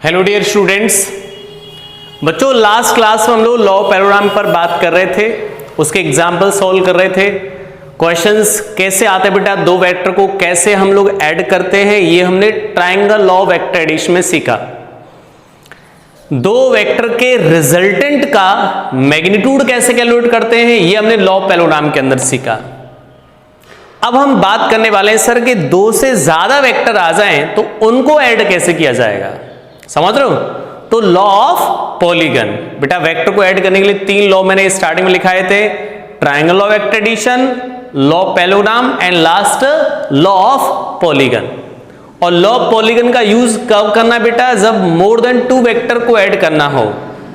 Hello dear students, बच्चों last class में हम लोग लॉ पैरोग्राम पर बात कर रहे थे, उसके एग्जाम्पल सॉल्व कर रहे थे। क्वेश्चंस कैसे आते हैं बेटा, दो वेक्टर को कैसे हम लोग ऐड करते हैं, ये हमने ट्रायंगल लॉ वेक्टर एडिशन में सीखा। दो वेक्टर के रिजल्टेंट का मैग्नीट्यूड कैसे कैलकुलेट करते हैं, ये हमने लॉ पैरोग्राम के अंदर सीखा। अब हम बात करने वाले हैं सर कि दो से ज्यादा वेक्टर आ जाएं तो उनको ऐड कैसे किया जाएगा, समझ रहे हो। तो लॉ ऑफ पॉलीगन, बेटा वेक्टर को ऐड करने के लिए तीन लॉ मैंने स्टार्टिंग में लिखाए थे, triangle law vector addition, law parallelogram and last law of polygon. और लॉ ऑफ पॉलीगन का यूज कब करना बेटा, जब मोर देन टू वेक्टर को ऐड करना हो।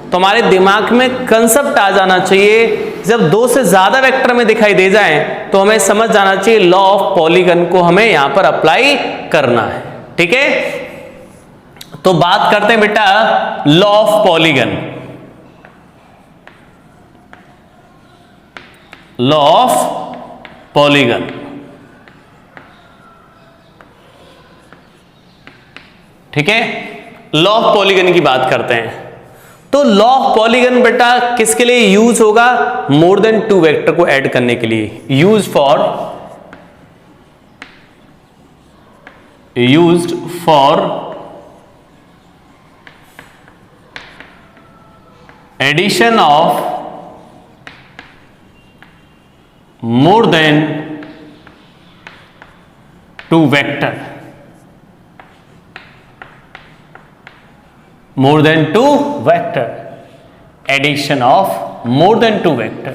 तो हमारे दिमाग में कंसेप्ट आ जाना चाहिए, जब दो से ज्यादा वेक्टर में दिखाई दे जाए तो हमें समझ जाना चाहिए लॉ ऑफ पॉलीगन को हमें यहां पर अप्लाई करना है। ठीक है, तो बात करते हैं बेटा law of polygon. Law of polygon, ठीक है, लॉ ऑफ पॉलीगन की बात करते हैं। तो लॉ ऑफ पॉलीगन बेटा किसके लिए यूज होगा, मोर देन टू वेक्टर को ऐड करने के लिए, used for addition of more than two vector, more than two vector, addition of more than two vector.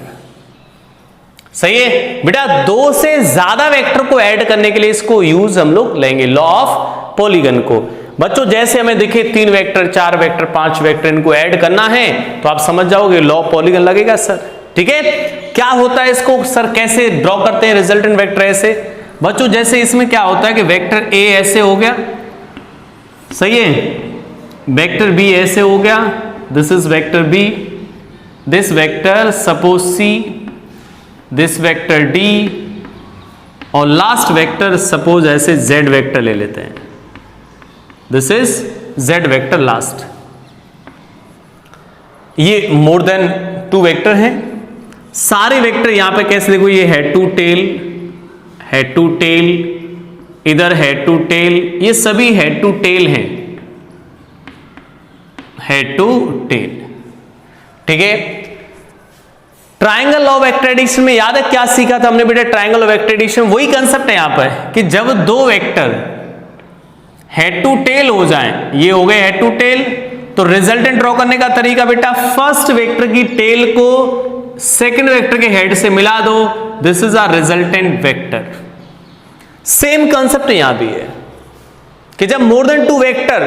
सही है बेटा, दो से ज्यादा वेक्टर को ऐड करने के लिए इसको यूज हम लोग लेंगे लॉ ऑफ पॉलीगन को। बच्चों जैसे हमें दिखे तीन वेक्टर, चार वेक्टर, पांच वेक्टर, इनको ऐड करना है तो आप समझ जाओगे लॉ ऑफ पॉलीगन लगेगा सर। ठीक है, क्या होता है इसको सर कैसे ड्रॉ करते हैं रिजल्टेंट वेक्टर ऐसे। बच्चों जैसे इसमें क्या होता है कि वेक्टर ए ऐसे हो गया, सही है, वेक्टर बी ऐसे हो गया, this is vector B, this vector suppose C, this vector D, और लास्ट वेक्टर सपोज ऐसे जेड वेक्टर ले लेते हैं, this is Z vector last. ये मोर देन टू वेक्टर हैं, सारे वेक्टर यहां पे कैसे देखो, ये head to tail, head to tail, इधर हेड टू टेल, ये सभी हेड टू टेल हैं, हेड टू टेल। ठीक है, ट्रायंगल लॉ वेक्टर एडिशन में याद है क्या सीखा था हमने बेटा, ट्रायंगल लॉ वेक्टर एडिशन वही कंसेप्ट है यहां पर कि जब दो वेक्टर हेड टू टेल हो जाएं, ये हो गए हेड टू टेल, तो रिजल्टेंट ड्रॉ करने का तरीका बेटा फर्स्ट वेक्टर की टेल को सेकंड वेक्टर के हेड से मिला दो, this is a resultant vector. Same concept यहां भी है कि जब more than two vector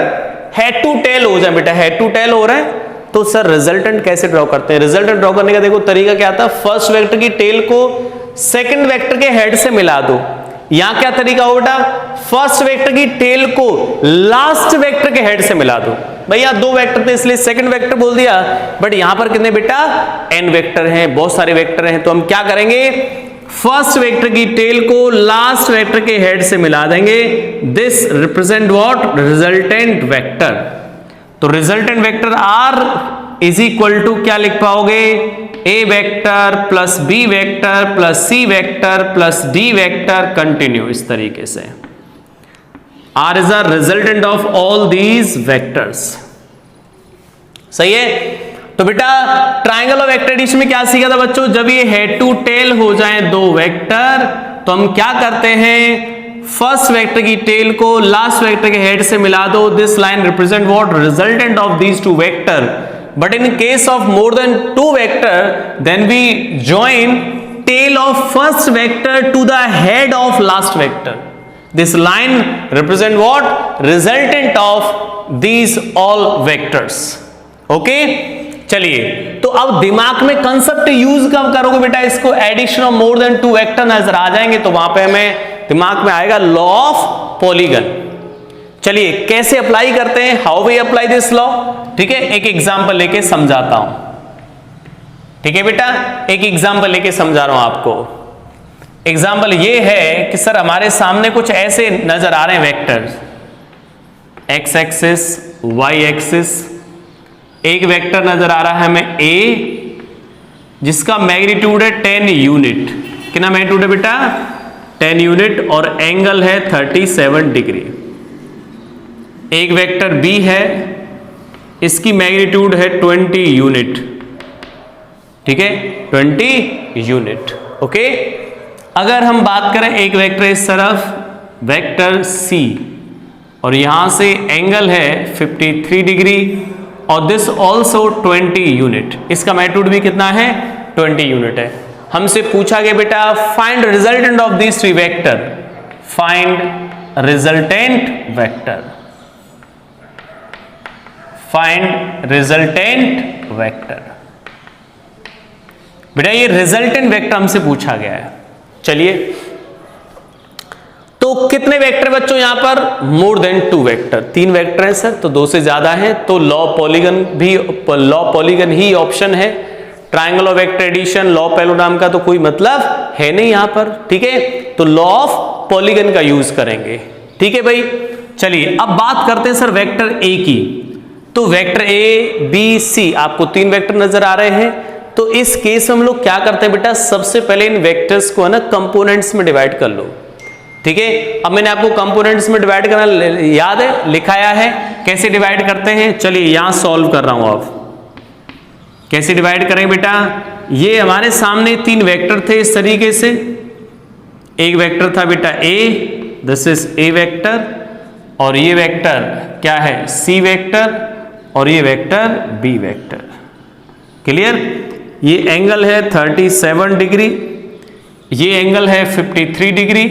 head to tail हो जाए बेटा, हेड टू टेल हो रहे हैं तो सर रिजल्टेंट कैसे ड्रॉ करते हैं। रिजल्टेंट ड्रॉ करने का देखो तरीका क्या था, फर्स्ट वेक्टर की टेल को सेकंड वेक्टर के हेड से मिला दो। यहां क्या तरीका हो बेटा, फर्स्ट वेक्टर की टेल को लास्ट वेक्टर के हेड से मिला दो। भैया दो वेक्टर थे इसलिए सेकंड वेक्टर बोल दिया, बट यहां पर कितने बेटा n वेक्टर हैं, बहुत सारे वेक्टर हैं, तो हम क्या करेंगे, फर्स्ट वेक्टर की टेल को लास्ट वेक्टर के हेड से मिला देंगे, this represent what, resultant vector. तो resultant vector R is equal to क्या लिख पाओगे, A vector plus B vector plus C vector plus D vector, continue इस तरीके से। R is a resultant of all these vectors. सही है, तो बेटा ट्रायंगल ऑफ वेक्टर एडिशन में क्या सीखा था बच्चों, जब ये हेड टू टेल हो जाए दो वेक्टर तो हम क्या करते हैं, फर्स्ट वेक्टर की टेल को लास्ट वेक्टर के हेड से मिला दो, this line represent what, resultant of these two vector. But in case of more than two vector then we join tail of first vector to the head of last vector, this line represent what, resultant of these all vectors. Okay, चलिए तो अब दिमाग में concept use कब करोगे बेटा, इसको addition of more than two vector नजर आ जाएंगे तो वहां पे हमें दिमाग में आएगा लॉ ऑफ पॉलीगन। चलिए कैसे अप्लाई करते हैं, how we apply this law. ठीक है, एक एग्जांपल लेके समझाता हूं। ठीक है बेटा, एक एग्जांपल लेके समझा रहा हूं आपको। एग्जाम्पल ये है कि सर हमारे सामने कुछ ऐसे नजर आ रहे हैं vectors, X axis, Y axis, एक वेक्टर नजर आ रहा है हमें ए, जिसका मैग्नीट्यूड है 10 यूनिट। कितना मैग्नीट्यूड है बेटा? 10 यूनिट, और एंगल है 37 डिग्री। एक वेक्टर बी है, इसकी मैग्नीट्यूड है 20 यूनिट। ठीक है, 20 यूनिट। ओके, अगर हम बात करें एक वेक्टर इस तरफ, वेक्टर सी, और यहां से एंगल है 53 डिग्री, और दिस ऑल्सो 20 यूनिट। इसका मैग्नीट्यूड भी कितना है? 20 यूनिट है। हमसे पूछा गया बेटा find resultant of this three vector, find resultant vector, find resultant vector. बेटा ये रिजल्टेंट वेक्टर हमसे पूछा गया है। चलिए, तो कितने वेक्टर बच्चों यहां पर? मोर देन 2 वेक्टर, 3 वेक्टर है सर, तो 2 से ज्यादा है, तो लॉ पॉलीगन ही ऑप्शन है। Triangle of vector addition, law parallelogram का तो कोई मतलब है नहीं यहां पर। ठीक है, तो लॉ ऑफ पॉलीगन का यूज करेंगे। ठीक है भाई, चलिए अब बात करते हैं सर वेक्टर ए की। तो वेक्टर ए बी सी, आपको 3 वेक्टर नजर आ रहे हैं। तो इस केस में हम लोग क्या करते हैं बेटा, सबसे पहले इन वेक्टर्स को है ना कंपोनेंट्स में डिवाइड कर लो। ठीक है, अब मैंने आपको कंपोनेंट्स में डिवाइड करना याद है, लिखाया है, कैसे डिवाइड करते हैं। चलिए यहां सॉल्व कर रहा हूं। अब कैसे डिवाइड करें बेटा? ये हमारे सामने 3 वेक्टर थे इस तरीके से। एक वेक्टर था बेटा A, this is a vector, और ये वेक्टर क्या है? सी वेक्टर, और ये वेक्टर बी वेक्टर। क्लियर? ये एंगल है 37 डिग्री, ये एंगल है 53 डिग्री।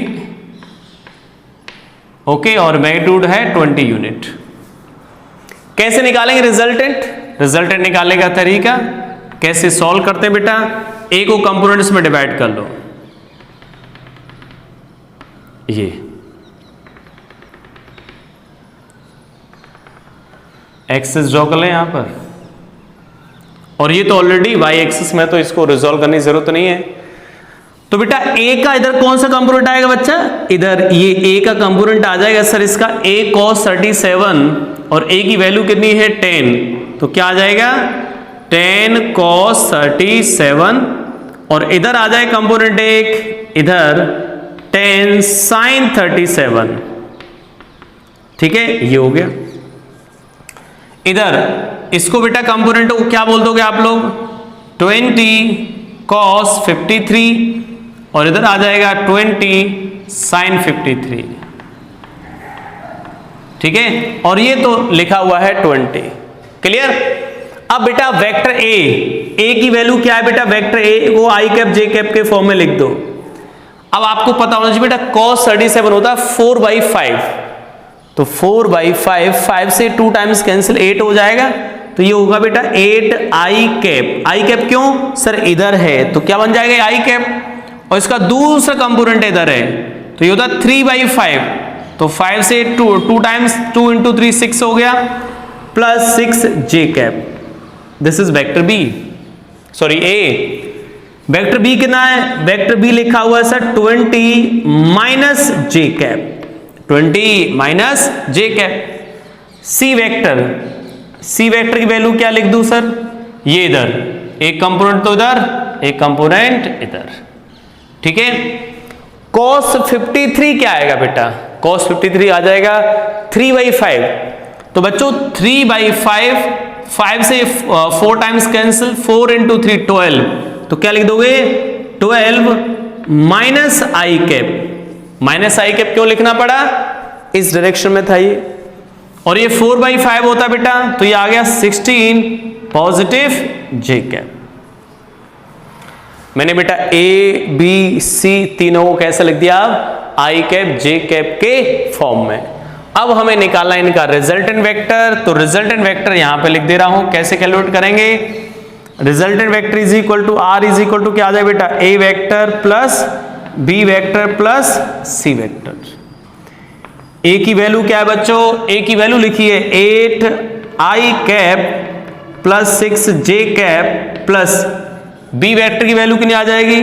ओके, और मैग्नीट्यूड है 20 यूनिट। कैसे निकालेंगे रिजल्टेंट? रिजल्टेंट निकालने का तरीका कैसे सॉल्व करते हैं बेटा? ए को कंपोनेंट्स में डिवाइड कर लो। ये एक्सिस ड्रॉ कर लें यहां पर, और ये तो ऑलरेडी वाई एक्सिस में, तो इसको रिजॉल्व करने की जरूरत नहीं है। तो बेटा ए का इधर कौन सा कंपोनेंट आएगा बच्चा? इधर ये ए का कंपोनेंट आ जाएगा सर, इसका a cos 37, और a की वैल्यू कितनी है? 10, तो क्या आ जाएगा? 10 cos 37, और इधर आ जाए कंपोनेंट एक, इधर 10 sin 37। ठीक है, ये हो गया। इधर इसको बेटा कंपोनेंट को क्या बोल दोगे आप लोग? 20 cos 53, और इधर आ जाएगा 20 sin 53। ठीक है, और ये तो लिखा हुआ है 20। क्लियर? अब बेटा वेक्टर ए की वैल्यू क्या है बेटा? वेक्टर ए को आई कैप जे कैप के फॉर्म में लिख दो। अब आपको पता होना चाहिए बेटा cos 37 होता है 4/5, तो 4/5, 5 से 2 टाइम्स कैंसिल, 8 हो जाएगा, तो ये होगा बेटा 8 आई कैप। आई कैप क्यों सर? इधर है, तो क्या बन जाएगा आई कैप, और इसका दूसरा कंपोनेंट इधर है, तो ये होता है 3/5, तो 5 से 2 टाइम्स, 2 × 3 6 हो गया, plus 6 J cap. This is vector B, sorry A. Vector B कितना है? वेक्टर बी लिखा हुआ है sir 20 minus J cap, 20 minus J cap. C vector की वैल्यू क्या लिख दूं सर? ये इधर एक कंपोनेंट तो इधर, एक कंपोनेंट इधर। ठीक है, cos 53 क्या आएगा बेटा? cos 53 आ जाएगा 3/5, तो बच्चों 3/5, 5 से 4 टाइम्स कैंसिल, 4 × 3 12, तो क्या लिख दोगे? 12 minus I cap. Minus I cap क्यों लिखना पड़ा? इस डायरेक्शन में था ये, और ये 4/5 होता बेटा, तो ये आ गया 16 पॉजिटिव जे कैप। मैंने बेटा ए बी सी तीनों को कैसे लिख दिया? आई कैप जे कैप के फॉर्म में। अब हमें निकालना है इनका रिजल्टेंट वेक्टर, तो रिजल्टेंट वेक्टर यहां पे लिख दे रहा हूं। कैसे कैलकुलेट करेंगे? Resultant vector is equal to R is equal to क्या आ जाए बेटा? A vector plus B vector plus C vector. A की वैल्यू क्या है बच्चों? ए की वैल्यू लिखिए 8 आई cap plus 6 J cap, plus B vector की वैल्यू कितनी आ जाएगी?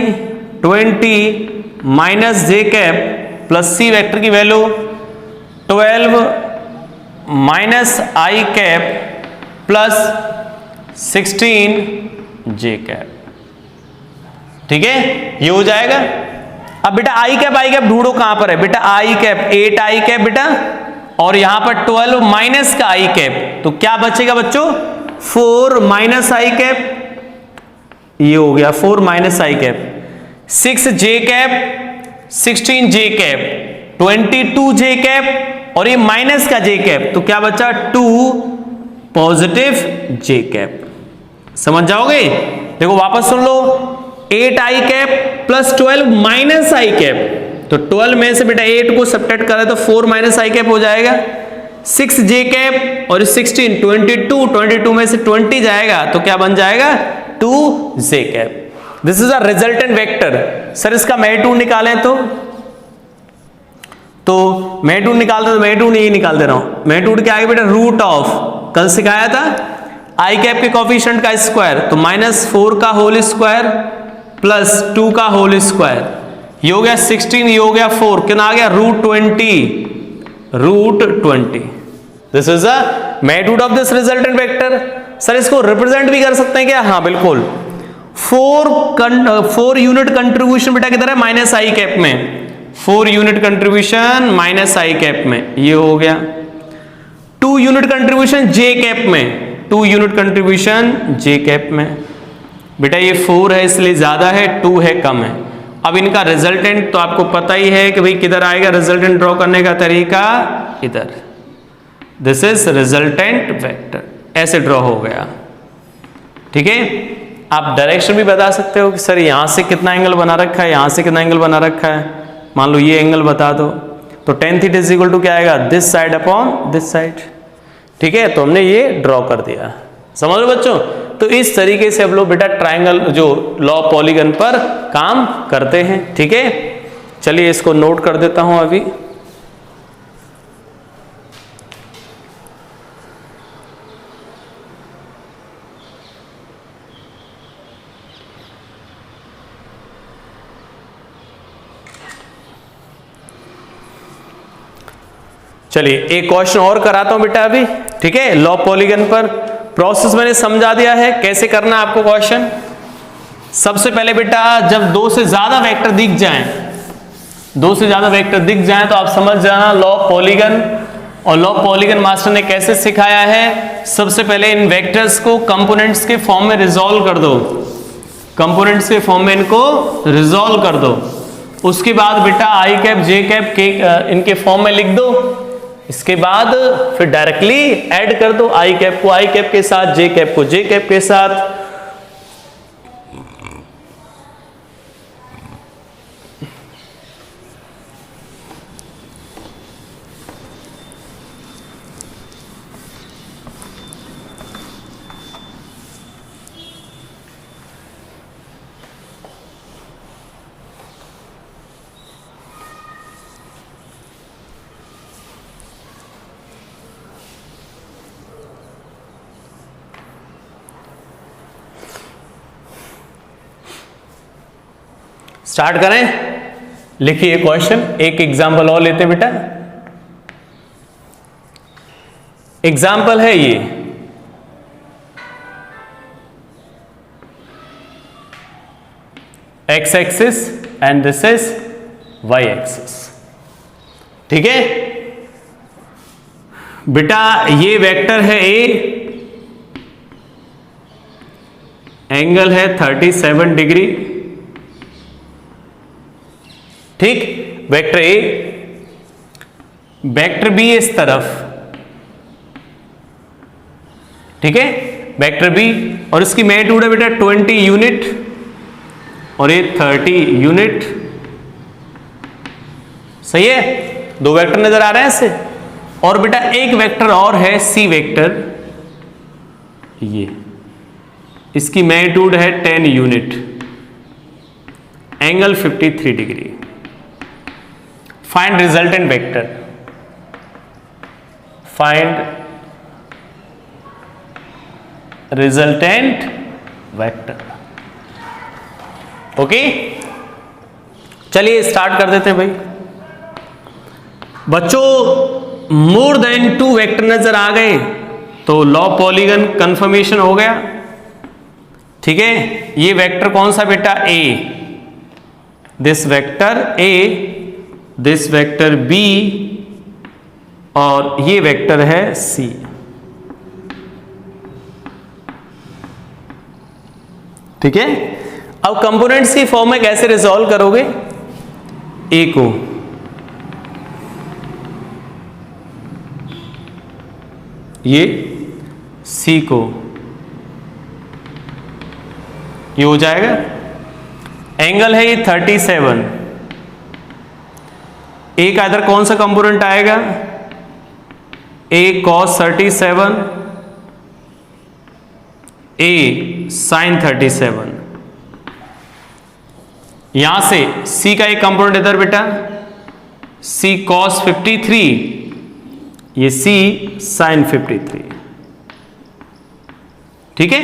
20 minus J cap, plus C vector की value 12 minus I cap plus 16 J cap. ठीक है, ये हो जाएगा। अब बेटा आई कैप ढूंढो कहां पर है बेटा, आई कैप 8 आई कैप बेटा, और यहां पर 12 माइनस का आई कैप, तो क्या बचेगा बच्चों 4 माइनस आई कैप, ये हो गया 4 minus I cap, 6 J cap, 16 J cap, 22 J cap, और ये माइनस का जे कैप, तो क्या बचा 2 पॉजिटिव जे कैप। समझ जाओगे? देखो वापस सुन लो, 8 आई cap plus 12 minus I cap, तो 12 में से बेटा 8 को सब्ट्रैक्ट करें तो 4 माइनस आई कैप हो जाएगा, 6 जे कैप और 16 22 में से 20 जाएगा तो क्या बन जाएगा 2 J cap. This is a resultant vector. Sir इसका मैग्नीट्यूड निकालें तो मैग्नीट्यूड निकालते तो मैग्नीट्यूड नहीं निकाल दे रहा हूं, मैग्नीट्यूड क्या आएगा बेटा रूट ऑफ, कल सिखाया था आई कैप के कोफिशिएंट का स्क्वायर, तो -4 का होल स्क्वायर प्लस 2 का होल स्क्वायर, ये हो गया 16, ये हो गया 4, कितना आ गया root 20। This is a magnitude of this resultant vector. Sir इसको रिप्रेजेंट भी कर सकते हैं क्या? हाँ बिल्कुल, 4 यूनिट कंट्रीब्यूशन बेटा किधर है माइनस आई कैप में, 4 unit contribution minus I cap में, ये हो गया 2 यूनिट कंट्रीब्यूशन जे कैप में, 2 यूनिट कंट्रीब्यूशन जे कैप में, बेटा ये 4 है इसलिए ज्यादा है, 2 है कम है। अब इनका रिजल्टेंट तो आपको पता ही है कि भाई किधर आएगा, रिजल्टेंट ड्रॉ करने का तरीका इधर, दिस इज रिजल्टेंट वेक्टर, ऐसे ड्रॉ हो गया। ठीक है, आप डायरेक्शन भी बता सकते हो कि सर यहां से कितना एंगल बना रखा है, यहां से कितना एंगल बना रखा है, मान लो ये एंगल बता दो, तो tan theta is equal to क्या आएगा this side upon this side. ठीक है, तो हमने ये ड्रॉ कर दिया, समझ लो बच्चों। तो इस तरीके से हम लोग बेटा ट्रायंगल जो लॉ पॉलीगन पर काम करते हैं। ठीक है, चलिए इसको नोट कर देता हूं अभी। चलिए एक क्वेश्चन और कराता हूं बेटा अभी। ठीक है, लॉ पॉलीगन पर प्रोसेस मैंने समझा दिया है, कैसे करना है आपको क्वेश्चन। सबसे पहले बेटा जब 2 से ज्यादा वेक्टर दिख जाएं, 2 से ज्यादा वेक्टर दिख जाएं तो आप समझ जाना लॉ पॉलीगन। और लॉ पॉलीगन मास्टर ने कैसे सिखाया है, सबसे पहले इन वेक्टर्स को कंपोनेंट्स के फॉर्म में रिजॉल्व कर दो, कंपोनेंट्स के फॉर्म में इनको रिजॉल्व कर दो। उसके बाद बेटा आई कैप जे कैप के इनके फॉर्म में लिख दो, इसके बाद फिर डायरेक्टली ऐड कर दो आई कैप को आई कैप के साथ, जे कैप को जे कैप के साथ। स्टार्ट करें, लिखिए क्वेश्चन। एक एग्जाम्पल और लेते हैं बेटा। एग्जाम्पल है ये, X axis and this is Y axis. ठीक है बेटा, ये वेक्टर है ए, एंगल है 37 डिग्री। ठीक, वेक्टर ए, वेक्टर बी इस तरफ। ठीक है, वेक्टर बी और इसकी मैग्नीट्यूड है बेटा 20 यूनिट और ये 30 यूनिट। सही है, 2 वेक्टर नजर आ रहे हैं इससे। और बेटा एक वेक्टर और है सी वेक्टर, ये इसकी मैग्नीट्यूड है 10 unit, angle 53 degree. Find resultant vector, find resultant vector. Okay, चलिए स्टार्ट कर देते हैं भाई। बच्चों मोर देन 2 वेक्टर नजर आ गए तो लॉ पॉलीगन कंफर्मेशन हो गया। ठीक है, ये वेक्टर कौन सा बेटा, A, this vector A, this vector B, और ये वेक्टर है सी। ठीक है, अब कंपोनेंट्स की फॉर्म में कैसे रिजॉल्व करोगे, ए को ये, सी को ये हो जाएगा, एंगल है ये 37, ए का इधर कौन सा कंपोनेंट आएगा, ए cos 37, ए sin 37, यहां से सी का एक कंपोनेंट इधर बेटा, सी cos 53, ये सी sin 53। ठीक है,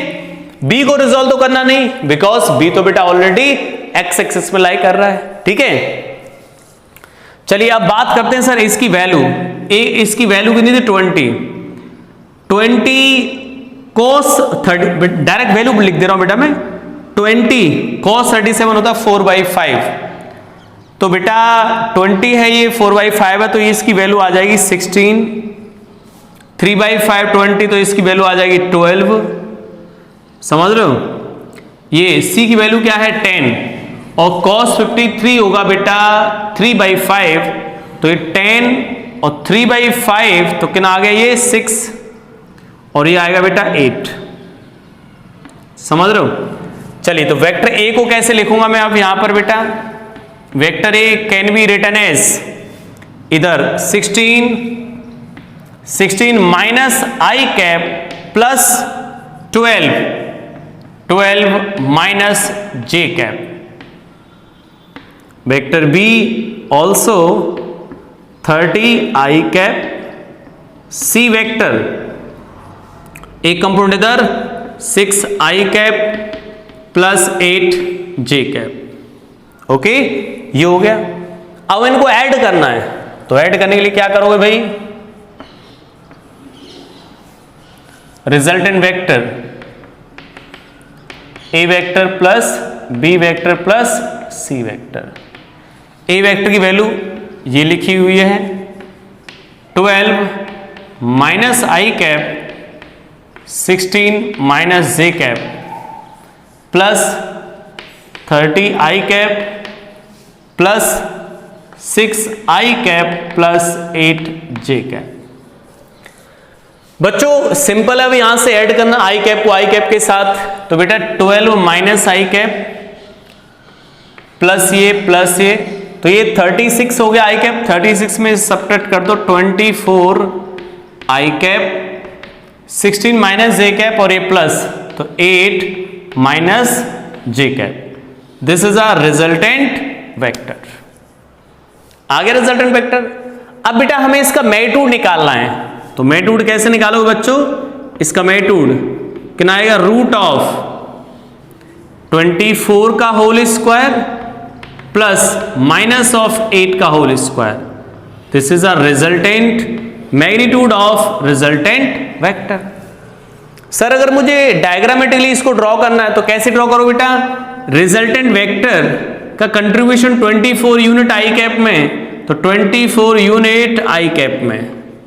बी को रिजॉल्व तो करना नहीं, बिकॉज बी तो बेटा ऑलरेडी एक्स एक्सिस में लाई कर रहा है। ठीक है, चलिए अब बात करते हैं सर इसकी वैल्यू, ए इसकी वैल्यू कितनी थी 20 cos 30, डायरेक्ट वैल्यू लिख दे रहा हूं बेटा मैं, 20 cos 37 होता है 4/5, तो बेटा 20 है ये 4/5 है, तो ये इसकी वैल्यू आ जाएगी 16, 3/5 20, तो इसकी वैल्यू आ जाएगी 12। समझ रहे हो, ये c की वैल्यू क्या है 10, और cos 53 होगा बेटा 3/5, तो ये 10 और 3/5, तो कितना आ गया ये 6, और ये आएगा बेटा 8। समझ रहे हो, चलिए तो वेक्टर ए को कैसे लिखूंगा मैं अब यहां पर बेटा, vector A can be written as इधर 16 minus I cap plus 12 minus J cap, vector B also 30 I cap, C vector एक कंपोनेंट इधर 6 I cap plus 8 J cap. Okay, ये हो गया। अब इनको ऐड करना है, तो ऐड करने के लिए क्या करोगे भाई, resultant vector A vector plus B vector plus C vector. A vector की वैल्यू ये लिखी हुई है 12 minus I cap 16 minus J cap plus 30 I cap plus 6 I cap plus 8 J cap. बच्चों सिंपल है, अब यहां से ऐड करना आई कैप को आई कैप के साथ, तो बेटा 12 माइनस आई कैप प्लस ये, तो ये 36 हो गया आई कैप, 36 में सब्ट्रैक्ट कर दो 24 आई कैप, 16 माइनस जे कैप और ये प्लस, तो 8 minus J cap. This is a resultant vector. आगे रिजल्टेंट वेक्टर। अब बेटा हमें इसका मैग्नीट्यूड निकालना है, तो मैग्नीट्यूड कैसे निकालोगे बच्चों, इसका मैग्नीट्यूड कितना आएगा, रूट ऑफ 24 का whole square plus minus of 8 का whole square. This is a resultant magnitude of resultant vector. Sir अगर मुझे डायग्रामेटिकली इसको ड्रॉ करना है तो कैसे ड्रॉ करो बेटा, रिजल्टेंट वेक्टर का कंट्रीब्यूशन 24 यूनिट आई कैप में, तो 24 यूनिट आई कैप में,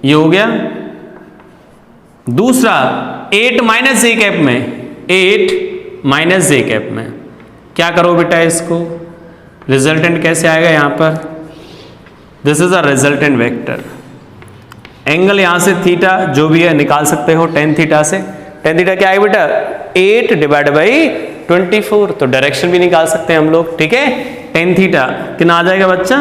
ये हो गया। दूसरा 8 माइनस जे कैप में, 8 माइनस जे कैप में, क्या करो बेटा इसको, रिजल्टेंट कैसे आएगा यहां पर, this is a resultant vector. Angle यहां से थीटा जो भी है निकाल सकते हो, tan थीटा से, tan थीटा क्या आएगा बेटा 8 डिवाइड बाई 24, तो डायरेक्शन भी निकाल सकते हैं हम लोग। ठीक है, tan थीटा कितना आ जाएगा बच्चा,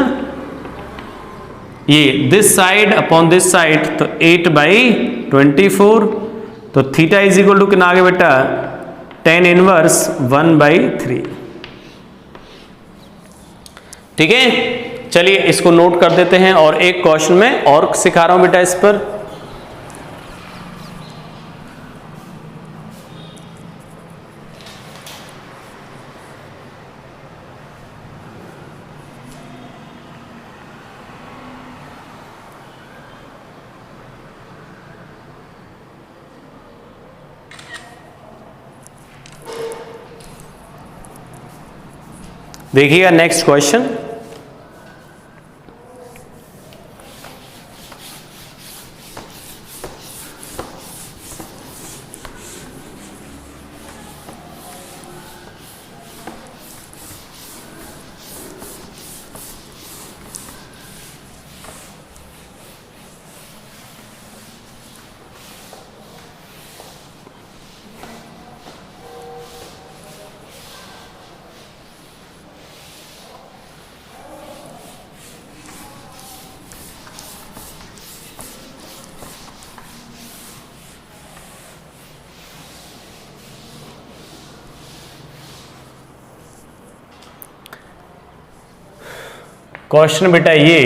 ये this side upon this side, तो 8/24, तो थीटा इज इक्वल टू कितना आ गया बेटा tan इनवर्स 1/3। ठीक है, चलिए इसको नोट कर देते हैं और एक क्वेश्चन में और सिखा रहा हूं बेटा इस पर। देखिएगा नेक्स्ट क्वेश्चन। क्वेश्चन बेटा ये,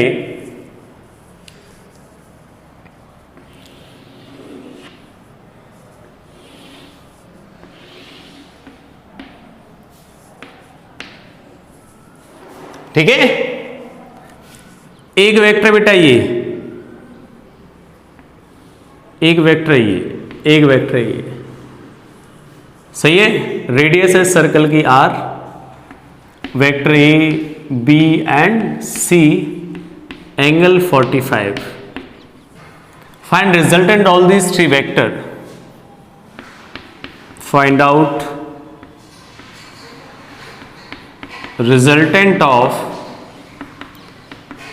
ठीक है, एक वेक्टर बेटा ये, एक वेक्टर ये, एक वेक्टर ये, सही है। रेडियस है सर्कल की r, vector A B and C, angle 45। Find resultant all these three vector, find out resultant of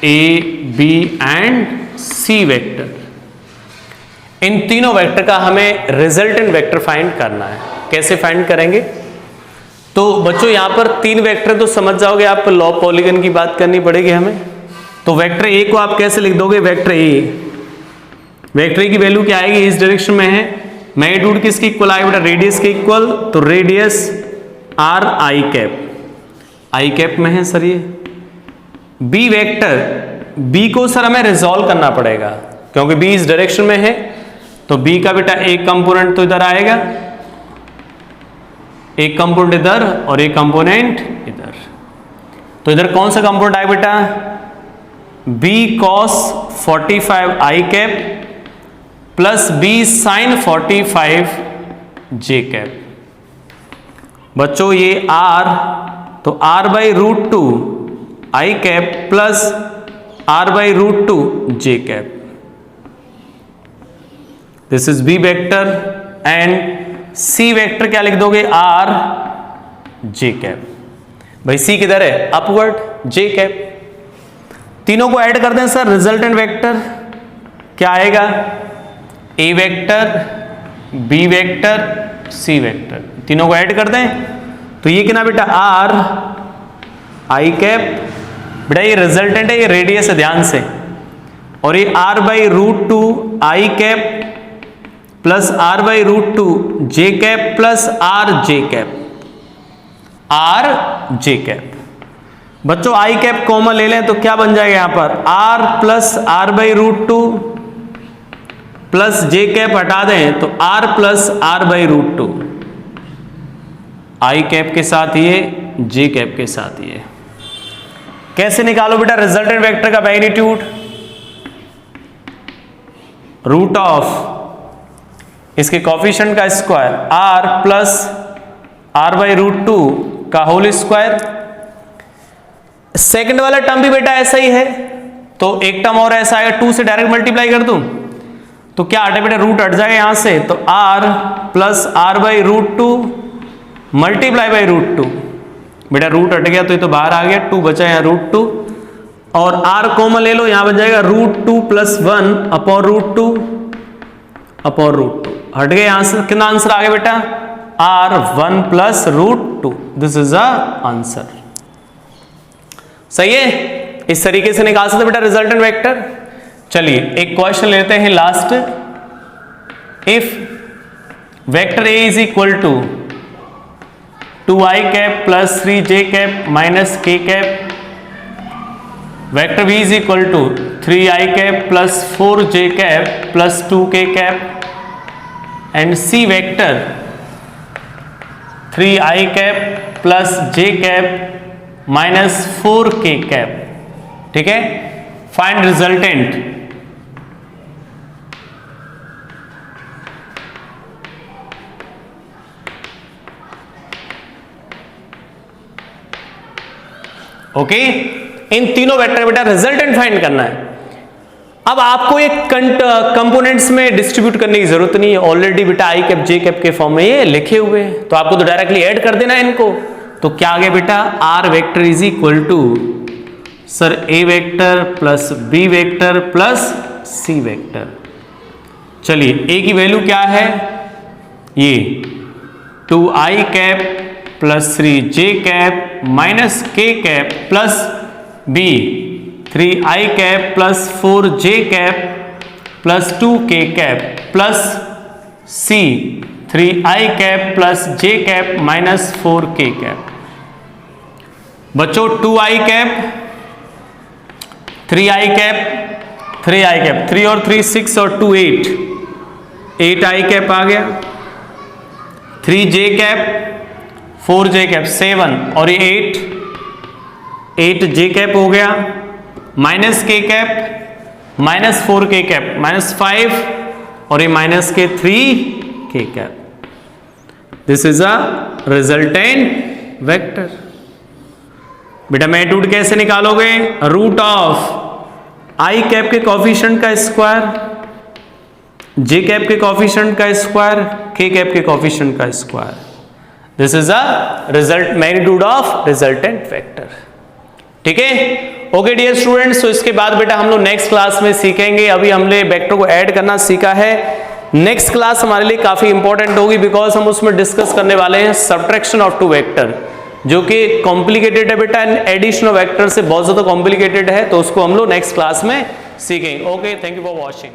A B and C vector. इन तीनों वेक्टर का हमें रिजल्टेंट वेक्टर फाइंड करना है। कैसे फाइंड करेंगे? तो बच्चों यहां पर तीन वेक्टर तो समझ जाओगे आप, लॉ पॉलीगन की बात करनी पड़ेगी हमें। तो वेक्टर ए को आप कैसे लिख दोगे? वेक्टर ए, वेक्टर ए की वैल्यू क्या आएगी? इस डायरेक्शन में है, मैग्नीट्यूड किसके इक्वल आएगा बेटा? रेडियस के इक्वल। तो radius are I cap, I cap में है सर ये। बी वेक्टर, बी को सर हमें रिजॉल्व करना पड़ेगा क्योंकि बी इस डायरेक्शन में है। तो बी का बेटा एक कंपोनेंट तो इधर आएगा, एक कंपोनेंट इधर और एक कंपोनेंट इधर। तो इधर कौन सा कंपोनेंट आएगा बेटा? B cos 45 I cap plus B sine 45 J cap. बच्चों ये आर, तो R by root two I cap plus R by root two J cap. This is B vector and C vector क्या लिख दोगे? R J cap. भाई C किधर है? Upward, J cap. तीनों को ऐड कर दें सर, रिजल्टेंट वेक्टर क्या आएगा? ए vector, B vector, C vector, तीनों को ऐड कर दें तो ये कितना बेटा? Are I cap. बेटा ये रिजल्टेंट है, ये रेडियस है ध्यान से, और ये R by root two I cap plus R by root two J cap plus R J cap, R J cap. बच्चों आई कैप कॉमन ले लें तो क्या बन जाएगा यहां पर? R plus R by root two plus J cap हटा दें तो R plus R by root two, I cap के साथ ये, जे कैप के साथ ये। कैसे निकालो बेटा रिजल्टेंट वेक्टर का मैग्नीट्यूड? रूट ऑफ इसके कॉफिशिएंट का square, R plus R by root two का होल स्क्वायर। सेकंड वाला टर्म भी बेटा ऐसा ही है, तो एक टर्म और ऐसा आएगा, 2 से डायरेक्ट मल्टीप्लाई कर दूं तो क्या हटे बेटा? रूट हट जाएगा यहां से, तो R plus R by root two multiply by root two. बेटा रूट हट गया तो ये तो बाहर आ गया, 2 बचा यहाँ रूट टू, और आर कॉमन ले लो, यहां बन जाएगा root two plus 1 upon root two upon root two. हट गए यहां से, कितना आंसर आ गया बेटा? R 1 plus root two. This is a answer. सही है, इस तरीके से निकाल सकते बेटा रिजल्टेंट वेक्टर। चलिए एक क्वेश्चन लेते हैं last. If vector A is equal to 2i cap plus 3j cap minus k cap, vector v is equal to 3i cap plus 4j cap plus 2k cap, and c vector 3i cap plus j cap minus 4k cap. ठीक है, find resultant. Okay, इन तीनों vector बेटा resultant find करना है। अब आपको एक components में डिस्ट्रीब्यूट करने की जरूरत नहीं है, ऑलरेडी बेटा आई कैप जे कैप के फॉर्म में ये लिखे हुए हैं, तो आपको तो डायरेक्टली ऐड कर देना है इनको। तो क्या आ गया बेटा, R vector is equal to sir A vector plus B vector plus C vector. चलिए ए की वैल्यू क्या है, ये 2i cap plus 3j cap minus k cap plus b 3i cap plus 4j cap plus 2k cap plus c 3i cap plus j cap minus 4k cap. बच्चों 2i cap 3i cap 3i cap 3 और 3 6 और 2 8i cap आ गया, 3j cap 4j cap 7 और ये 8j cap हो गया, minus k cap minus 4k cap minus 5 और ये माइनस के 3k cap. This is a resultant vector. बेटा मैग्नीट्यूड कैसे निकालोगे, रूट ऑफ आई कैप के कोफिशिएंट का स्क्वायर, जे कैप के कोफिशिएंट का स्क्वायर, के कैप के कोफिशिएंट का square. This is a result magnitude of resultant vector. ठीक है, ओके डियर स्टूडेंट्स, तो इसके बाद बेटा हम लोग नेक्स्ट क्लास में सीखेंगे। अभी हमने वेक्टर को ऐड करना सीखा है, नेक्स्ट क्लास हमारे लिए काफी इंपॉर्टेंट होगी, बिकॉज हम उसमें डिस्कस करने वाले हैं सब्ट्रैक्शन ऑफ टू वेक्टर, जो कि कॉम्प्लिकेटेड है बेटा, एडिशन ऑफ वेक्टर से बहुत ज्यादा कॉम्प्लिकेटेड है, तो उसको हम लोग नेक्स्ट क्लास में सीखेंगे। Okay, thank you for watching.